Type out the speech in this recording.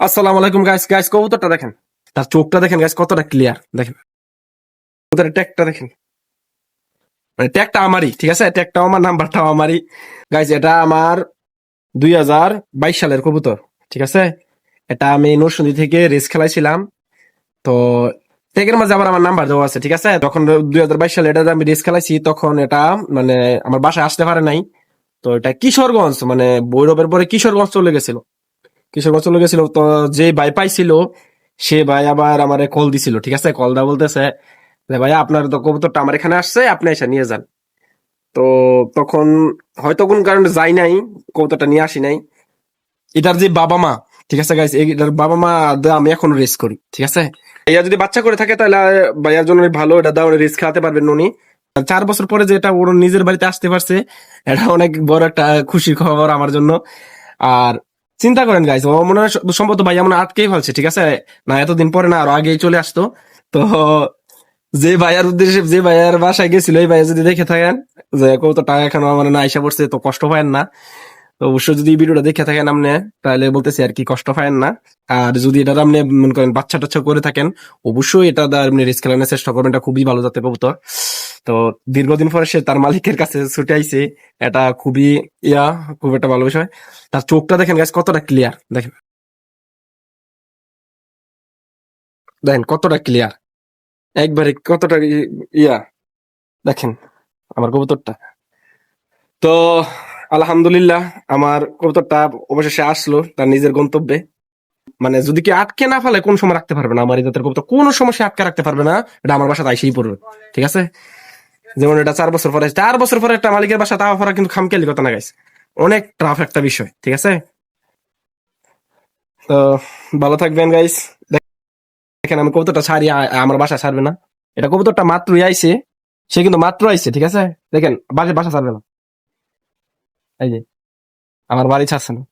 আসসালামু আলাইকুম guys guys কবুতরটা দেখেন, তার চোখটা দেখেন গাইস, কতটা ক্লিয়ার দেখেন। কবুতরের ট্যাগটা দেখেন, মানে ট্যাগটা আমারই, ঠিক আছে, ট্যাগটাও আমার, নাম্বারটাও আমারই। গাইস এটা আমার 2022 সালের কবুতর, ঠিক আছে। এটা আমি নরসিংদী থেকে রেস খেলাইছিলাম। তো ট্যাগের মাঝে আবার আমার নাম্বার দেওয়া আছে, ঠিক আছে। যখন 2022 সালে এটা আমি রেস খেলাইছি, তখন এটা মানে আমার বাসায় আসতে পারে নাই। তো এটা কিশোরগঞ্জ, মানে ভৈরবের পরে কিশোরগঞ্জ চলে গেছিল। কিশোরগঞ্জ চলে গেছিল, তো যে ভাই পাইছিল সে ভাই আবার আমারে কল দিছিল, ঠিক আছে। কল দা বলতেছে যে ভাই আপনার তো কবুতরটা আমার এখানে আসছে, আপনি এসে নিয়ে যান। তো তখন হয়তো কোন কারণে যাই নাই, কবুতরটা নিয়ে আসি নাই। এটার যে বাবা মা, ঠিক আছে গাইস, এটার বাবা মা দা আমি এখন রেস করি, ঠিক আছে। ভাইয়া যদি বাচ্চা করে থাকে তাহলে ভাইয়ার জন্য ভালো, এটা দা রেস খেলাতে পারবেন উনি। 4 বছর পরে যে এটা ওর নিজের বাড়িতে আসতে পারছে, এটা অনেক বড় একটা খুশির খবর আমার জন্য। আর চিন্তা করেন গাইস, ও মনে হয় সম্ভবত ভাইয়া মনে হয় আটকেই ফেলছে, ঠিক আছে। না এতদিন পরে না, আরো আগেই চলে আসতো। তো যে ভাইয়ার উদ্দেশ্যে, যে ভাইয়ার বাসায় গেছিল, এই ভাইয়া যদি দেখে থাকেন যে কত টাকা এখনো আমার না আইসা পড়ছে, তো কষ্ট পায়েন না। তো অবশ্যই যদি এই ভিডিওটা দেখে থাকেন আপনি, তাহলে বলতেছি আর কি, কষ্ট পায়েন না। আর যদি এটা আপনি মনে করেন বাচ্চা টাচ্চা করে থাকেন, অবশ্যই এটা দ্বারা আপনি রিস্ক খেলানোর চেষ্টা করবেন, এটা খুবই ভালো জাতের কবুতর। তো দীর্ঘদিন পরে সে তার মালিকের কাছে ছুটে আইছে, এটা খুবই ইয়া, খুব একটা ভালো বিষয়। তার চোখটা দেখেন গাছ, কতটা ক্লিয়ার দেখেন, দেখেন কতটা ক্লিয়ার, একবারে কতটা ইয়া, দেখেন আমার কবুতরটা। তো আলহামদুলিল্লাহ, আমার কবুতরটা অবশেষে আসলো তার নিজের গন্তব্যে। মানে যদি কি আটকে না ফেলে, কোন সময় রাখতে পারবে না আমার এই জাতের কবুতর, কোনো সময় সে আটকে রাখতে পারবে না। এটা আমার বাসায় আইসেই পড়বে, ঠিক আছে। যেমন এটা 4 বছর পরে, 4 বছর পরে একটা মালিকের বাসা তাওয়া পড়া কিন্তু খামখেয়ালি কথা না গাইছে, অনেক টাফ একটা বিষয়, ঠিক আছে। তো ভালো থাকবেন গাইস। দেখেন আমি কবুতরটা ছাড়ি, আমার বাসা ছাড়বে না। এটা কবুতরটা মাত্রই আইছে, সে কিন্তু মাত্র আইছে, ঠিক আছে। দেখেন বাসা ছাড়বে না, এই যে আমার বাড়ি ছাড়ছে না।